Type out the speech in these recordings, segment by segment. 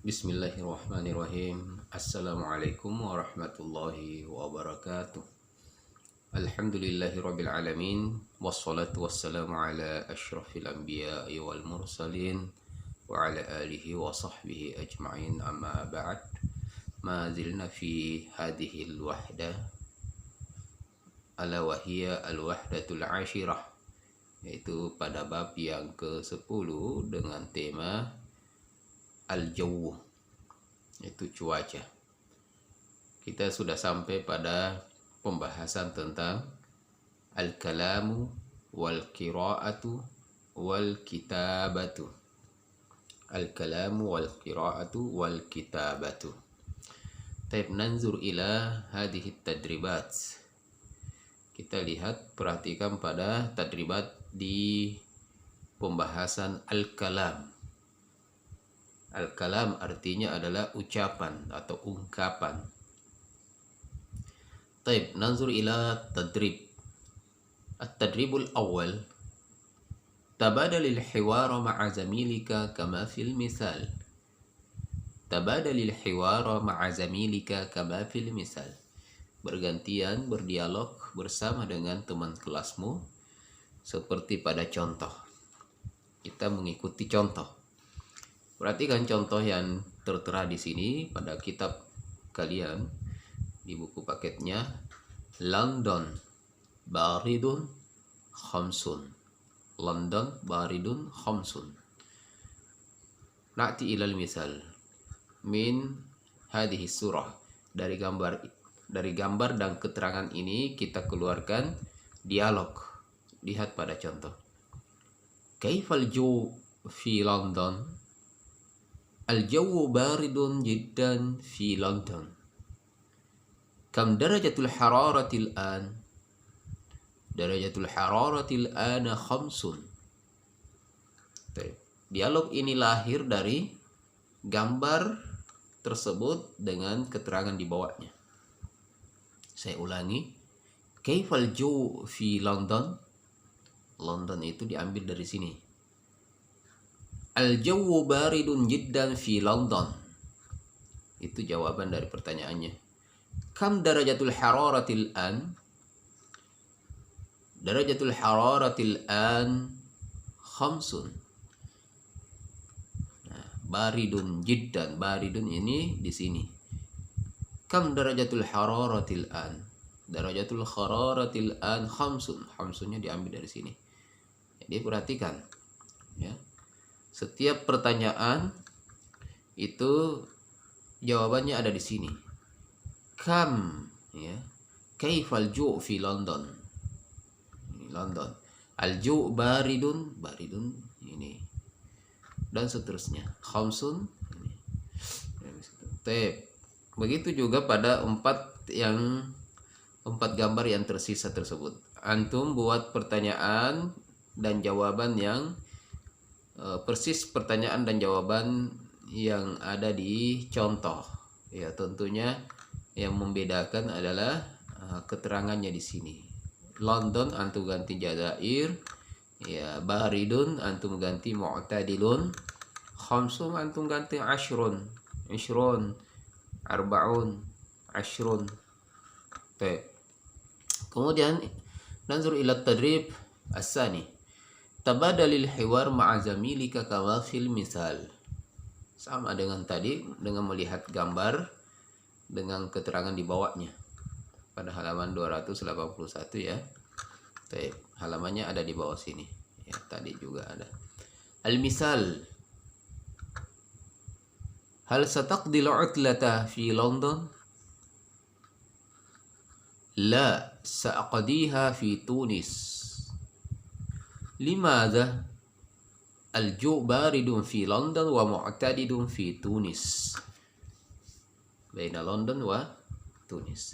Bismillahirrahmanirrahim. Assalamualaikum warahmatullahi wabarakatuh. Alhamdulillahirabbil alamin. Wassalatu wassalamu ala asyrafil anbiya'i wal mursalin wa ala alihi wa sahbihi ajma'in, amma ba'd. Ma zilna fi hadhihi al-wahdah ala wa hiya al-wahdatul ashirah, yaitu pada bab yang ke-10 dengan tema al-jawu, yaitu cuaca. Kita sudah sampai pada pembahasan tentang al-kalamu wal qira'atu wal kitabatu. Al-kalamu wal qira'atu wal kitabatu. Taib nanzur ila hadhihi tadribat. Kita lihat, perhatikan pada tadribat di pembahasan al-kalam. Al-kalam artinya adalah ucapan atau ungkapan. Taib, nanzur ila tadrib. At-tadribul awal. Tabadalil hiwara ma'a zamilika kama fil misal. Tabadalil hiwara ma'a zamilika kama fil misal. Bergantian berdialog bersama dengan teman kelasmu seperti pada contoh. Kita mengikuti contoh. Perhatikan contoh yang tertera di sini pada kitab kalian di buku paketnya. London baridun khamsun. London baridun khamsun. Na'ti ilal misal min hadhihi surah. Dari gambar dan keterangan ini kita keluarkan dialog. Lihat pada contoh. Kaifal ju fi London? Al-jawu baridun jiddan fi London. Kam darajatul hararatil an? Darajatul hararatil ana khamsun. Dialog ini lahir dari gambar tersebut dengan keterangan di bawahnya. Saya ulangi. Kaifal jawu fi London? London itu diambil dari sini. Al-jawu baridun jiddan fi London. Itu jawaban dari pertanyaannya. Kam darajatul hararatil an? Darajatul hararatil an khamsun. Nah, baridun jiddan. Baridun ini di sini. Kam darajatul hararatil an? Darajatul hararatil an khamsun. Khamsunnya diambil dari sini. Jadi perhatikan, ya. Setiap pertanyaan itu jawabannya ada di sini. Kam, ya. Kaifal ju' fi London? Ini London. Al-ju' baridun, baridun ini. Dan seterusnya. Khamsun ini. Begitu juga pada empat gambar yang tersisa tersebut. Antum buat pertanyaan dan jawaban yang persis pertanyaan dan jawaban yang ada di contoh. Ya, tentunya yang membedakan adalah keterangannya di sini. London antum ganti Jazair, ya. Baridun antum ganti mu'tadilun. Khamsun antum ganti ashrun, ishrun, arbaun, ashrun. Kemudian nanzur ila tadrib as-sani. Tabadalil hiwar ma'a zamilika kama fil misal. Sama dengan tadi, dengan melihat gambar dengan keterangan di bawahnya. Pada halaman 281 ya. Halamannya ada di bawah sini. Ya, tadi juga ada. Al-misal. Hal sataqdil utlata fi London? La, sa'aqdiha fi Tunis. Limadha? Al-ju' baridun fi London wa mu'tadidun fi Tunis. Baina London wa Tunis.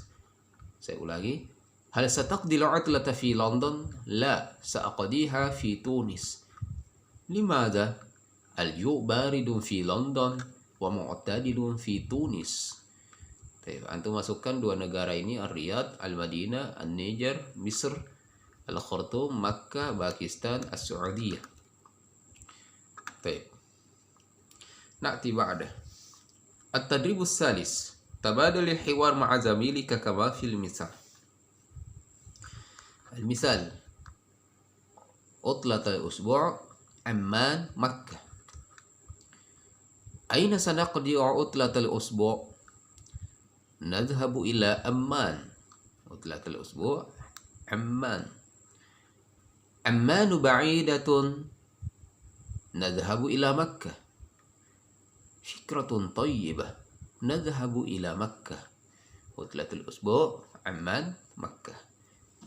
Saya ulangi. Hal sataqdil utlata fi London? La, sa'aqdiha fi Tunis. Limadha? Al-ju' baridun fi London wa mu'tadidun fi Tunis. Antum masukkan dua negara ini, Ar-Riyadh, Al-Madinah, An-Niger, Misr, Al-Khartoum, Makkah, Pakistan, As-Saudiyah. Baik. Na'ti ba'dah. At-tadribus salis. Tabadal al-hiwar ma'a zamilika kama fil misal. Al-misal. Utlat al-usbu' Amman, Makkah. Aina sanaqdi'u utlat al-usbu'? Nadhhabu ila Amman. Utlat al-usbu' Amman. Ammanu ba'idatun. Nadhhabu ila Makkah. Fikratun tayyibah. Nadhhabu ila Makkah. Utlatul usbu' Amman, Makkah.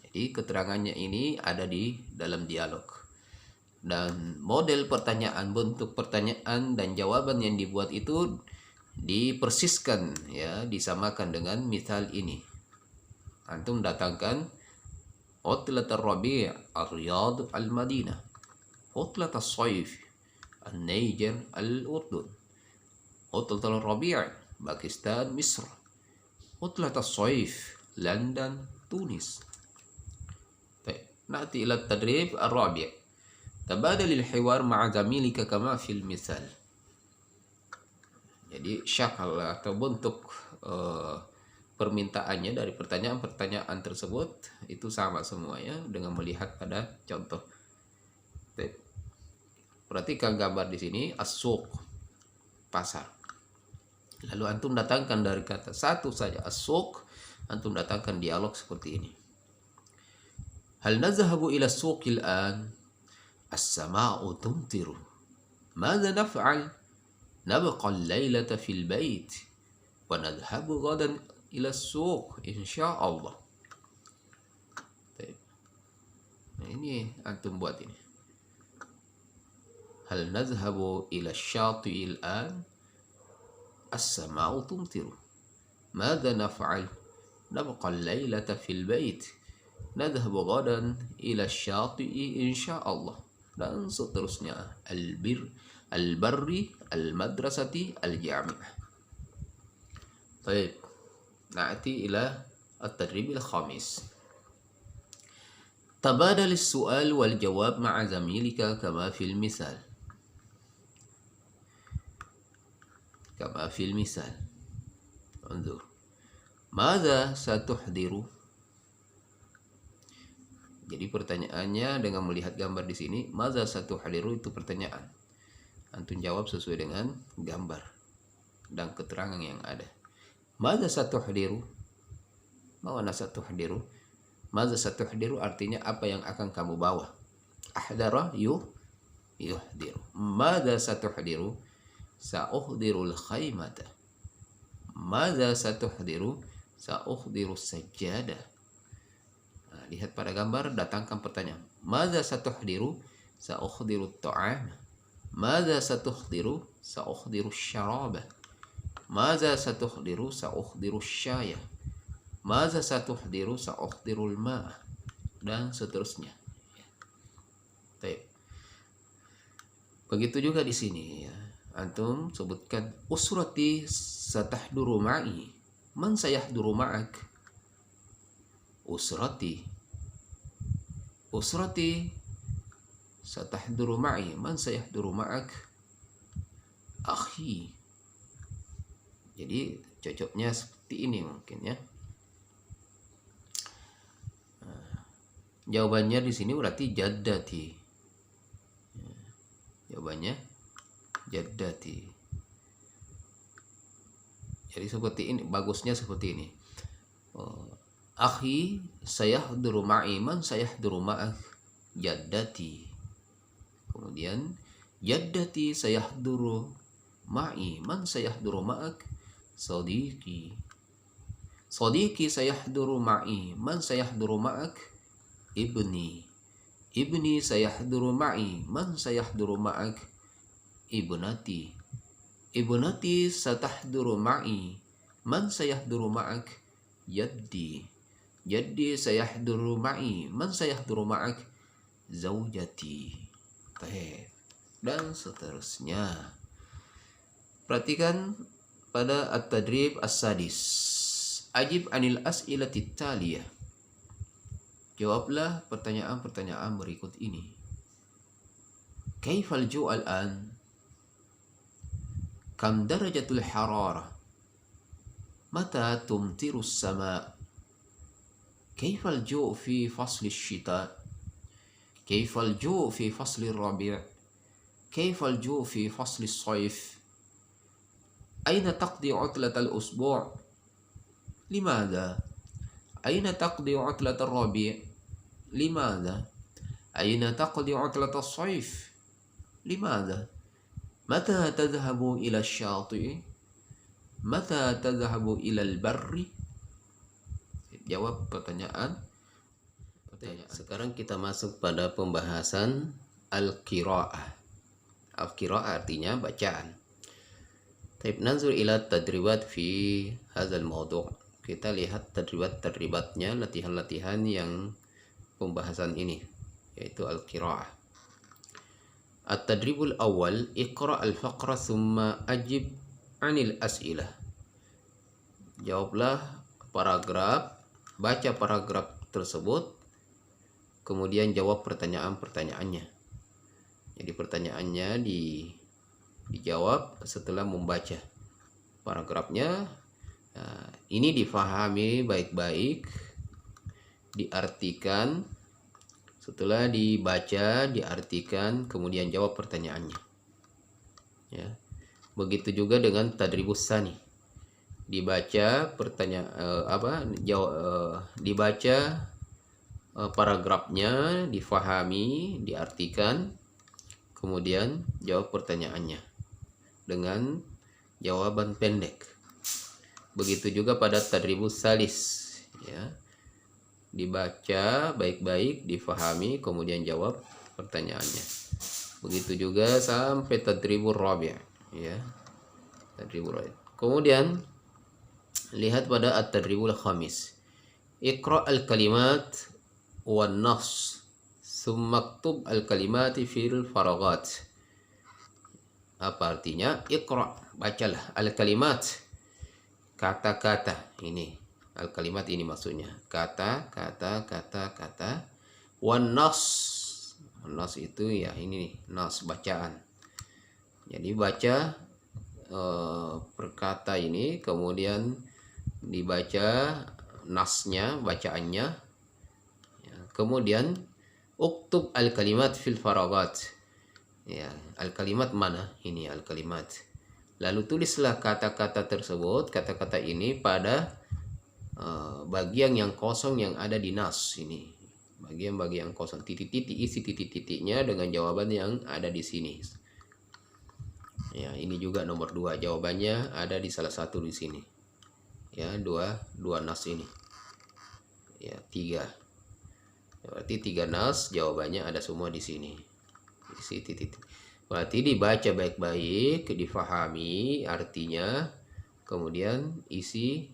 Jadi keterangannya ini ada di dalam dialog. Dan model pertanyaan, bentuk pertanyaan dan jawaban yang dibuat itu dipersiskan, ya, disamakan dengan misal ini. Antum datangkan Utlat al-Rabi' al-Riyadh al-Madinah. Utlat al-Saif al-Niger al-Urdun. Utlat al-Rabi' Pakistan, Misr. Utlat al-Saif London, Tunis. نأتي إلى التدريب الرابع. تبادل الحوار مع زميلك كما في المثال. Jadi syakal atau bentuk permintaannya dari pertanyaan-pertanyaan tersebut itu sama semuanya dengan melihat pada contoh. Perhatikan gambar di sini, as-suq, pasar. Lalu antum datangkan dari kata satu saja, as-suq, antum datangkan dialog seperti ini. Hal nazhabu ila as-suq al-an? As-sama'u tumtiru. Madza naf'al? Nabqa al-lailata fil bait wa nadhhabu ghadan ila as-suq insyaallah. Nah, ini antum buat ini. Hal nazhabu ila asy-syati'i al-an? As-sama'u tumtiru. Madza naf'al? Nabqa al-lailata fil bait. Nadhhabu ghadan ila asy-syati'i insyaallah. Dan seterusnya. Al-barri, al-madrasati, al-jami'ah. Baik. Na'ti ila at-tadrib al-khamis. Tabadal as-su'al wal jawab ma'a zamilika kama fil misal. Kama fil misal. Anzur. Madza satuhdiru? Jadi pertanyaannya dengan melihat gambar di sini, madza satuhdiru itu pertanyaan. Antum jawab sesuai dengan gambar dan keterangan yang ada. Madza satuhdiru? Mana satuhdiru? Madza satuhdiru artinya apa yang akan kamu bawa. Ahdara yuhdiru. Madza satuhdiru? Sa'uhdirul khaymata. Madza satuhdiru? Sa'uhdiru sajjadah. Nah, lihat pada gambar, datangkan pertanyaan. Madza satuhdiru? Sa'uhdiru ta'am. Madza satuhdiru? Sa'uhdiru syaraba. Madza satuhdiru? Sa'uhdiru syaya. Madza satuhdiru? Sa'uhdiru al-ma'. Dan seterusnya. Baik. Begitu juga di sini, ya. Antum sebutkan usrati satahduru ma'i. Man sayahduru ma'ak? Usrati satahduru ma'i. Man sayahduru ma'ak? Akhi. Jadi cocoknya seperti ini mungkin, ya. Jawabannya di sini berarti jaddati. Jawabannya jaddati. Jadi seperti ini, bagusnya seperti ini. Akhi sayahduru ma'i. Man sayahduru ma'ak? Jaddati. Kemudian jaddati sayahduru ma'i. Man sayahduru ma'ak? Sadiqi. Sadiqi sayahduru ma'i. Man sayahduru ma'ak? Ibni. Ibni sayahduru ma'i. Man sayahduru ma'ak? Ibnati. Ibnati satahduru ma'i. Man sayahduru ma'ak? Jaddi. Jaddi sayahduru ma'i. Man sayahduru ma'ak? Zaujati. Dan seterusnya. Perhatikan pada at-tadrib as-sadis. Ajib anil as'ilati taliyah. Jawablah pertanyaan-pertanyaan berikut ini. Kaifal ju' al-an? Kam darajatul hararah? Mata tumtirus sama. كيف الجوع في فصل الشتاء؟ كيف الجوع في فصل الربيع؟ كيف الجوع في فصل الصيف؟ أين تقضي عطلة الأسبوع؟ لماذا؟ أين تقضي عطلة الربيع؟ لماذا؟ أين تقضي عطلة الصيف؟ لماذا؟ متى تذهب إلى الشاطئ؟ متى تذهب إلى البر؟ Jawab pertanyaan. Sekarang kita masuk pada pembahasan al-qiraah. Al-qiraah artinya bacaan. Taib nanzur ila tadribat fi hadzal mawdu'. Kita lihat tadribatnya, latihan-latihan yang pembahasan ini, yaitu al-qiraah. At-tadribul awal, iqra' al-faqra thumma ajib 'anil as'ilah. Jawablah paragraf, baca paragraf tersebut, kemudian jawab pertanyaan-pertanyaannya. Jadi pertanyaannya dijawab setelah membaca paragrafnya. Nah, ini difahami baik-baik, diartikan. Setelah dibaca, diartikan, kemudian jawab pertanyaannya. Ya. Begitu juga dengan tadribus tsani. Dibaca dibaca paragrafnya, difahami, diartikan, kemudian jawab pertanyaannya dengan jawaban pendek. Begitu juga pada tadribus salis, ya. Dibaca baik-baik, difahami, kemudian jawab pertanyaannya. Begitu juga sampai tadribur rabi', ya. Tadribur rabi'. Kemudian lihat pada at-tadribul khamis. Iqra' al-kalimat wan nas, summa aktub al-kalimati fil faraghat. Apa artinya? Iqra', bacalah, al-kalimat, kata-kata. Ini al-kalimat, ini maksudnya kata. Wan nas, nas itu ya ini nih, nas bacaan. Jadi baca perkata ini, kemudian dibaca nasnya, bacaannya, ya. Kemudian uktub al-kalimat fil faraghat, ya. Al-kalimat mana? Ini al-kalimat. Lalu tulislah kata-kata tersebut, kata-kata ini pada bagian yang kosong yang ada di nas ini. Bagian-bagian kosong, titik-titik, isi titik-titiknya dengan jawaban yang ada di sini. Ya, ini juga nomor 2, jawabannya ada di salah satu di sini. Ya, dua nas ini. Ya, 3. Berarti 3 nas, jawabannya ada semua di sini. Isi titik. Berarti dibaca baik-baik, difahami artinya, kemudian isi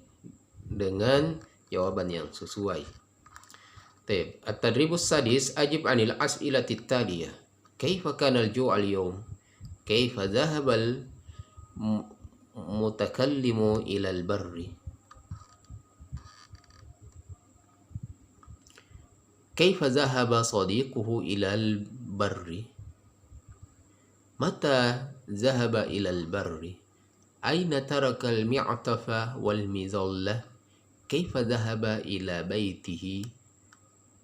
dengan jawaban yang sesuai. At-tadribus sadis, ajib 'anil as'ilati taliyah. Kaifa kana al-ju' al-yawm? Kaifa dhahaba al-mutakallimu ila al-barri? Kaifa dhahaba sadiquhu ila al-barri? Mata dhahaba ila al-barri? Aina taraka al-mi'tafa wal mizallah? Kaifa dhahaba ila baitihi?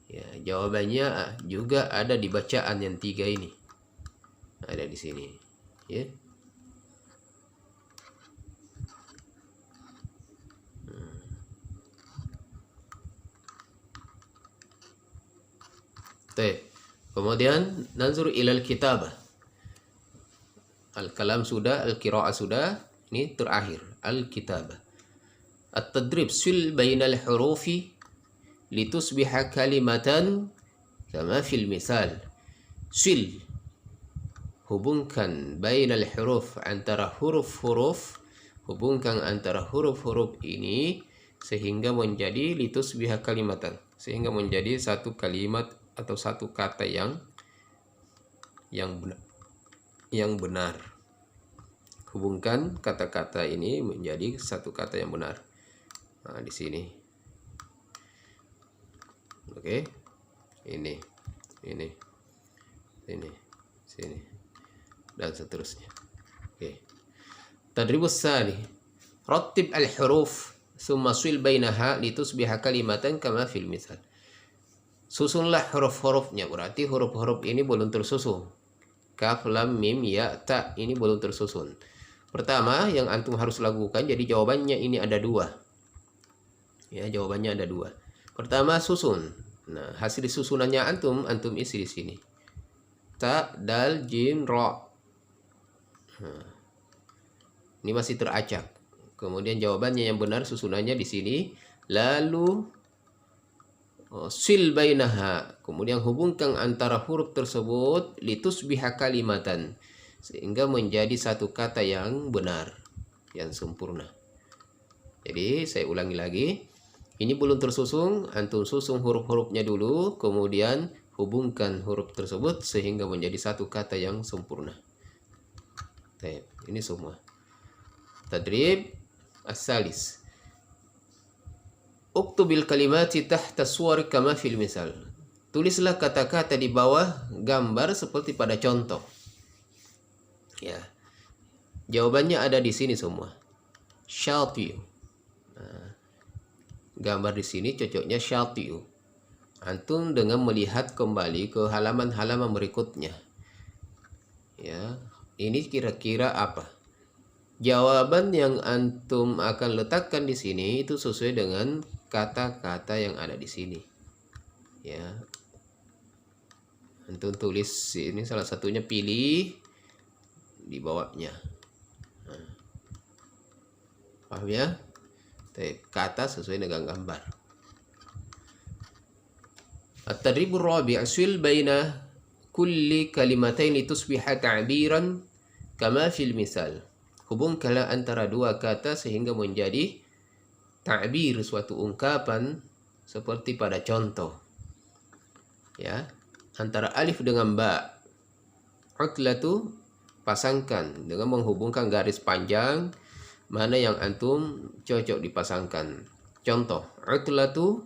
Ya, jawabannya juga ada di bacaan yang 3 ini. Ada di sini, ya. Kemudian nanzur ilal kitabah. Al-kalam sudah, al-qira'ah sudah, ini terakhir al-kitabah. At-tadrib, sil bainal hurufi litusbiha kalimatan kama fil misal. Sil, hubungkan bainal huruf, antara huruf-huruf, hubungkan antara huruf-huruf ini sehingga menjadi litusbiha kalimatan, sehingga menjadi satu kalimat atau satu kata yang benar. Hubungkan kata-kata ini menjadi satu kata yang benar. Nah, di sini. Oke. Ini. Sini. Dan seterusnya. Oke. Tadribus tsani. Rattib al-huruf Summa sil bainaha litusbiha kalimatan kama fil misal. Susunlah huruf-hurufnya, berarti huruf-huruf ini belum tersusun. Kaf, lam, mim, ya, ta ini belum tersusun. Pertama yang antum harus lakukan, jadi jawabannya ini ada dua. Ya, jawabannya ada dua. Pertama susun. Nah, hasil susunannya antum isi di sini. Ta, dal, jim, ro. Nah, ini masih teracak. Kemudian jawabannya yang benar susunannya di sini. Lalu sil bainaha. Kemudian hubungkan antara huruf tersebut litusbiha kalimatan, sehingga menjadi satu kata yang benar, yang sempurna. Jadi saya ulangi lagi. Ini belum tersusun, antum susun huruf-hurufnya dulu, kemudian hubungkan huruf tersebut sehingga menjadi satu kata yang sempurna. Ini semua. Tadrib as-salis. Uktubil kalimati tahta suwar kama fil misal. Tulislah kata-kata di bawah gambar seperti pada contoh. Ya. Jawabannya ada di sini semua. Syati'u. Gambar di sini cocoknya syati'u. Antum dengan melihat kembali ke halaman-halaman berikutnya. Ya, ini kira-kira apa? Jawaban yang antum akan letakkan di sini itu sesuai dengan kata-kata yang ada di sini. Ya. Antum tulis ini salah satunya, pilih di bawahnya. Nah. Paham ya? Kata sesuai dengan gambar. At-tadribur rabi' asil baina kulli kalimatain litusbiha ta'biran kama fil misal. Hubungkanlah antara dua kata sehingga menjadi ta'bir, suatu ungkapan seperti pada contoh. Ya, antara alif dengan ba. Utlatu, pasangkan dengan menghubungkan garis panjang. Mana yang antum cocok dipasangkan. Contoh, utlatul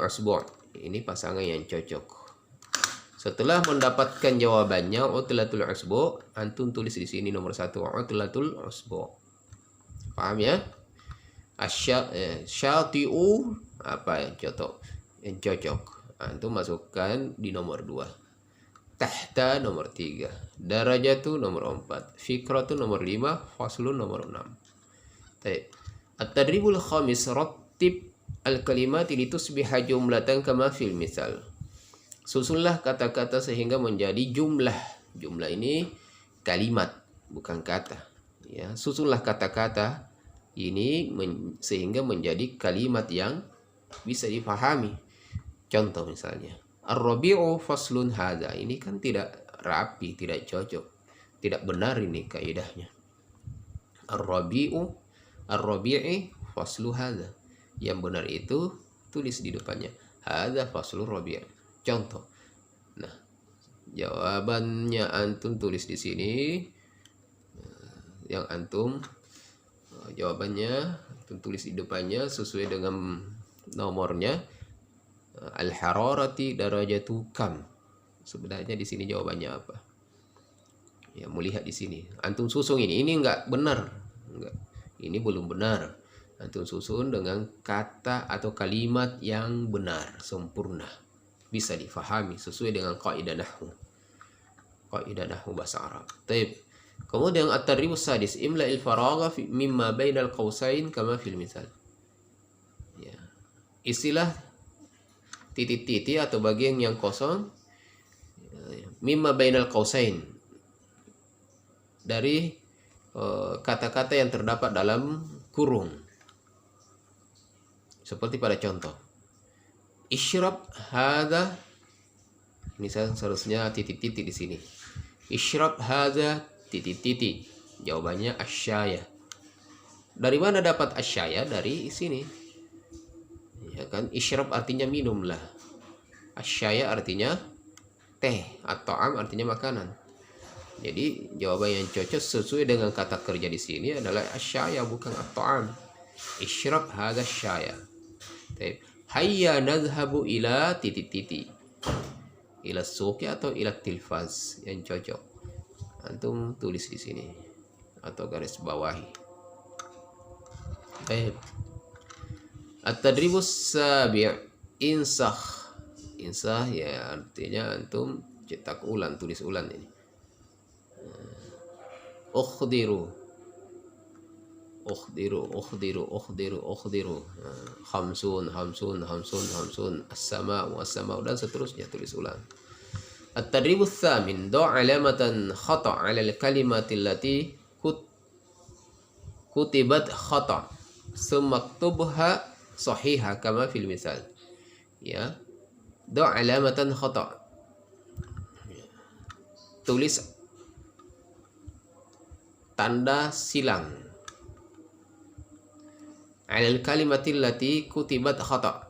asbu'. Ini pasangan yang cocok. Setelah mendapatkan jawabannya utlatul asbu', antum tulis di sini nomor 1, utlatul asbu'. Paham ya? Syati'u, apa yang cocok? Yang cocok. Antum masukkan di nomor 2. Tahta nomor 3, darajatu nomor 4, fikratu nomor 5, faslun nomor 6. At-tadribul khamis, rattib al-kalimat litusbiha jumlatan kama fil misal. Susunlah kata-kata sehingga menjadi jumlah. Jumlah ini kalimat, bukan kata. Ya, susunlah kata-kata ini sehingga menjadi kalimat yang bisa dipahami. Contoh misalnya, Ar-Rabi'u faslun hadza. Ini kan tidak rapi, tidak cocok. Tidak benar ini kaidahnya. Ar-Rabi'i faslu hadza. Yang benar itu tulis di depannya hadza faslu Rabi'. Contoh. Nah, jawabannya antum tulis di sini. Yang antum jawabannya antum tulis di depannya sesuai dengan nomornya. Al-hararati darajatu kam. Sebenarnya di sini jawabannya apa? Ya, melihat di sini. Antum susun ini enggak benar. Enggak. Ini belum benar. Antum susun dengan kata atau kalimat yang benar, sempurna. Bisa difahami sesuai dengan kaidah nahwu. Kaidah nahwu bahasa Arab. Baik. Kemudian at-tarribus sadis, imla'il faragha mimma bainal qausain kama fil misal. Ya. Istilah titik-titik atau bagian yang kosong mimma bainal qausain, dari kata-kata yang terdapat dalam kurung, seperti pada contoh isyrab hadza. Ini seharusnya titik-titik di sini. Isyrab hadza titik-titik. Jawabannya asyaya. Dari mana dapat asyaya? Dari sini. Ya kan, isyrab artinya minumlah. Asyaya artinya teh, atau am artinya makanan. Jadi jawaban yang cocok sesuai dengan kata kerja di sini adalah asyaya, bukan at-ta'am. Isyrab hadza syaya. Hayya nadhhabu ila titik-titik. Ila suqi atau ila tilfaz yang cocok. Antum tulis di sini atau garis bawahi. Baik. At-tadribus sabi' insah. Insah ya artinya antum cetak ulang, tulis ulang ini. Ukhdiru. Ukhdiru, ukhdiru, ukhdiru, ukhdiru. Khamsun, khamsun, khamsun, khamsun. As-sama'u, as-sama'u dan seterusnya tulis ulang. At-tadribus tsamin do' alamatan khata' 'ala al-kalimati allati kutibat khata' summa aktubha sahihah kama fil misal. Ya. Do' alamatan khata'. Tulis tanda silang 'alal kalimatil lati kutibat khata',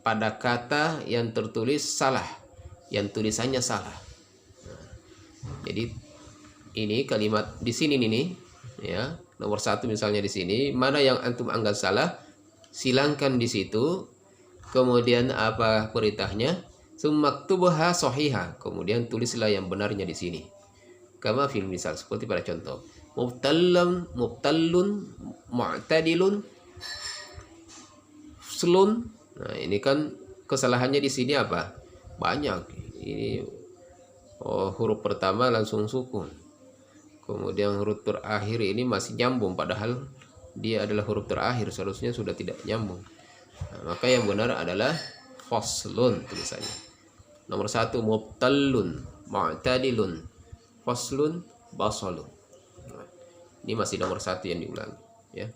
pada kata yang tertulis salah, yang tulisannya salah. Jadi ini kalimat di sini nih ya, nomor 1 misalnya di sini, mana yang antum anggap salah, silangkan di situ. Kemudian apa perintahnya? Summaktubha sahihah, kemudian tulislah yang benarnya di sini. Kama fil misal, seperti pada contoh. Mubtallun, mu'tadilun, slun. Nah, ini kan kesalahannya di sini apa? Banyak. Ini huruf pertama langsung sukun. Kemudian huruf terakhir ini masih nyambung, padahal dia adalah huruf terakhir, seharusnya sudah tidak nyambung. Nah, maka yang benar adalah faslun tulisannya. Nomor 1 mubtallun, mu'tadilun, faslun, basalun. Nah, ini masih nomor 1 yang diulangi ya.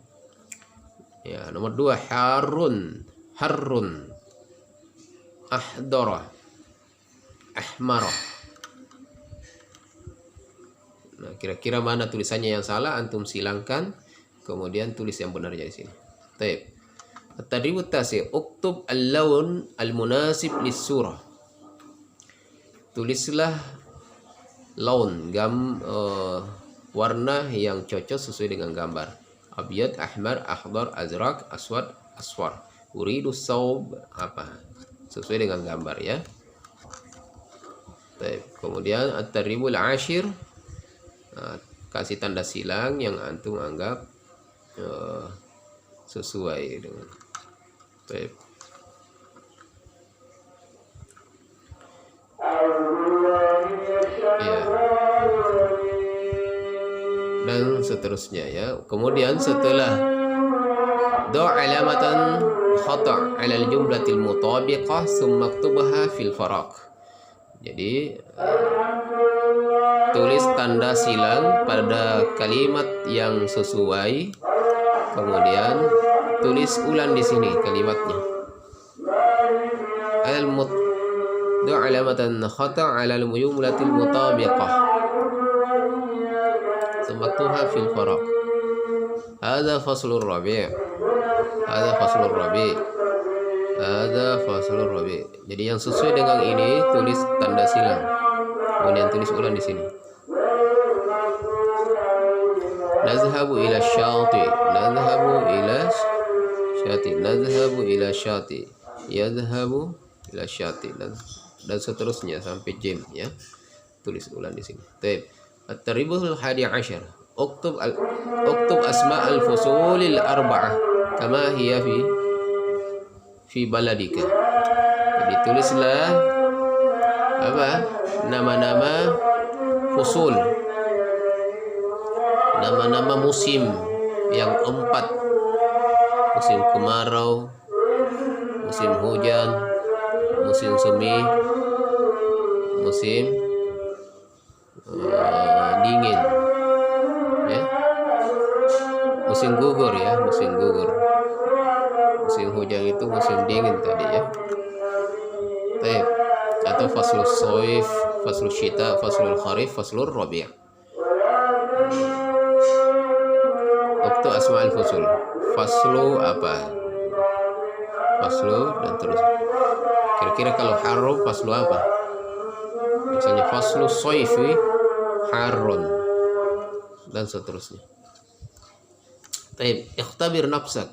Ya, nomor 2 harun, harrun, ahdara, ahmara. Nah, kira-kira mana tulisannya yang salah, antum silangkan, kemudian tulis yang benarnya di sini. Baik. At-tadribut tasi', uktub al-lawn al-munasib lis-surah. Tulislah laun, warna yang cocok sesuai dengan gambar. Abyad, ahmar, akhdar, azraq, aswad, asfar. Uridu saub, apa? Sesuai dengan gambar ya. Baik. Kemudian at-tadribul ashir, kasih tanda silang yang antum anggap sesuai dengan. Baik. Ya. Dan seterusnya ya. Kemudian setelah do' alamatan khata' 'ala al-jumlatil mutabiqah summa aktubha fil faraq. Jadi tulis tanda silang pada kalimat yang sesuai, kemudian tulis ulang di sini kalimatnya. Do' alamatan khata' 'ala al-jumlatil mutabiqah summa aktubha fil faraq. Hadza faslur rabi'. Hadza faslur rabi'. Hadza faslur rabi'. Jadi yang sesuai dengan ini tulis tanda silang. Kemudian tulis ulang di sini. Nazhabu ila syati. Nazhabu ila syati. Nazhabu ila syati. Yadhhabu ila syati. Dan seterusnya sampai jim ya. Tulis ulang di sini. Baik. At-tadribul hadi asyar. Uktub asma al-fusulil arba'ah kama hiya fi baladika. Jadi tulislah apa? Nama-nama fusul. Nama-nama musim yang 4. Musim kemarau, musim hujan, musim semi, musim dingin ya, musim gugur ya, musim gugur. Musim hujan itu musim dingin tadi ya. Baik. Atau faslus soif, faslus syita, faslul kharif, faslur rabi'. Waktu asma'ul fusul. Faslu apa? Faslu dan terus. Kira-kira kalau harum faslu apa? Misalnya faslu soifi harun dan seterusnya. Baik, ikhtabir nafsak.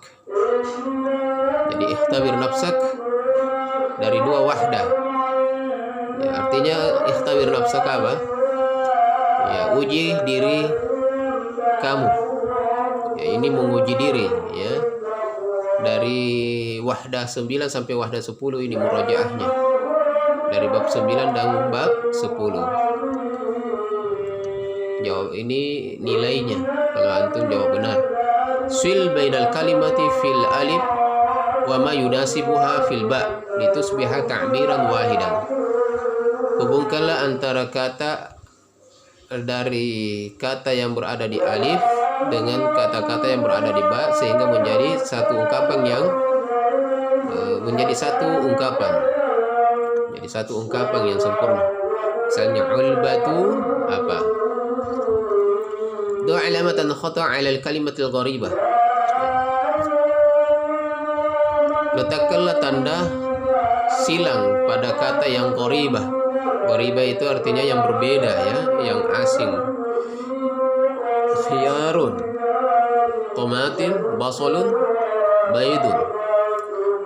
Jadi ikhtabir nafsak dari 2 wahdah. Ya, artinya ikhtabir nafsak apa? Ya, uji diri kamu. Ya, ini menguji diri ya. dari wahdah 9 sampai wahdah 10 ini murajaahnya. Dari bab 9 dan bab 10. Jawab ini nilainya kalau antum jawab benar. Sil bainal kalimati fil alif wa ma yunasibuha fil ba litusbiha ta'biran wahidan. Hubungkanlah antara kata dari kata yang berada di alif dengan kata-kata yang berada di ba sehingga menjadi satu ungkapan yang menjadi satu ungkapan. Jadi satu ungkapan yang sempurna. Misalnya ulbatu apa? Do alamatan khata' 'ala al-kalimatil gharibah. Letakkanlah tanda silang pada kata yang gharibah. Gharibah itu artinya yang berbeda ya, yang asing. Khiyarun, tomatin, basolun, baydun.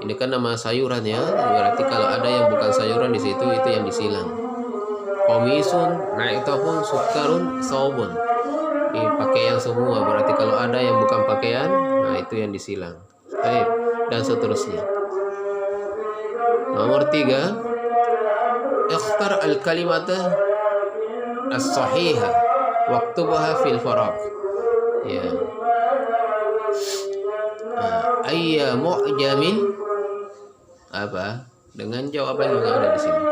Ini kan nama sayuran ya. Berarti kalau ada yang bukan sayuran di situ itu yang disilang. Komisun, naitahun, sukarun, saubun. Ini pakaian semua. Berarti kalau ada yang bukan pakaian, nah itu yang disilang. Baik, dan seterusnya. Nomor 3, ikhtar al-kalimata as-sahihah waktubaha fil faraq. Ya. Ayya mu'jamin apa? Dengan jawaban yang ada di sini.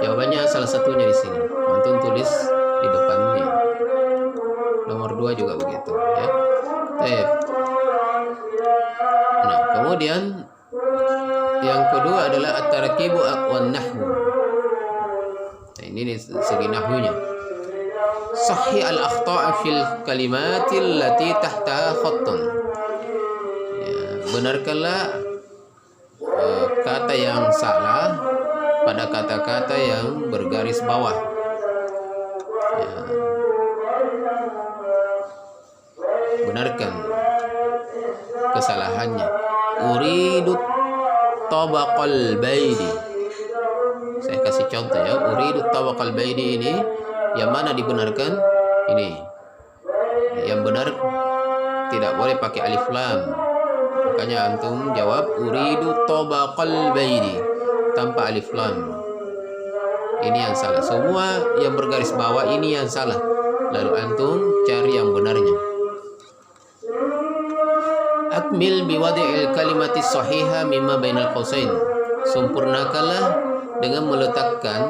Jawabannya salah satunya di sini. Antum tulis di depannya. Nomor 2 juga begitu ya. Baik. Nah, kemudian yang kedua adalah at-tarkibu wan nahwu. Nah, ini segi nahwunya. Sahih al-akhta' fil kalimatil lati tahtaha khattun. Ya, benarkanlah kata yang salah pada kata-kata yang bergaris bawah. Ya. Benarkan kesalahannya. Uridu tabaqal baidi. Saya kasih contoh ya. Uridu tabaqal baidi ini yang mana dibenarkan? Ini. Yang benar tidak boleh pakai alif lam. Makanya antum jawab uridu tabaqal baidi tanpa alif lam. Ini yang salah. Semua yang bergaris bawah ini yang salah. Lalu antum cari yang benarnya. Akmil biwadi'il kalimati sahiha mimma bainal qausain. Sempurnakanlah dengan meletakkan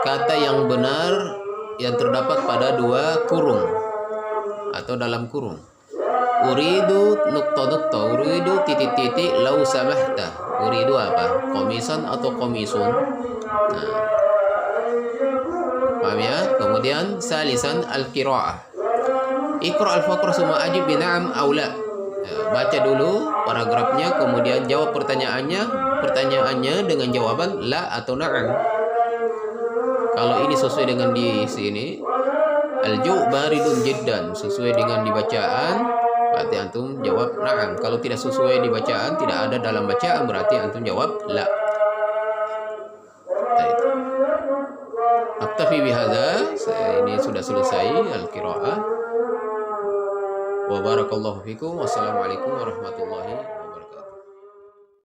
kata yang benar yang terdapat pada dua kurung atau dalam kurung. Uridu nukta-nukta, uridu titik-titik lau samahta. Uridu apa? Komisan atau komisun. Nah, paham ya? Kemudian salisan al-qira'ah. Iqra' al-faqra summa ajib bi na'am aw la. Baca dulu paragrafnya, kemudian jawab pertanyaannya dengan jawaban la atau na'am. Kalau ini sesuai dengan di sini, al-ju' baridun jiddan, sesuai dengan dibacaan, berarti antum jawab na'am. Kalau tidak sesuai dibacaan, tidak ada dalam bacaan, berarti antum jawab la. Aktafi bihadza, ini sudah selesai al-qiraah. Wa barakallahu fikum. Wassalamualaikum warahmatullahi wabarakatuh.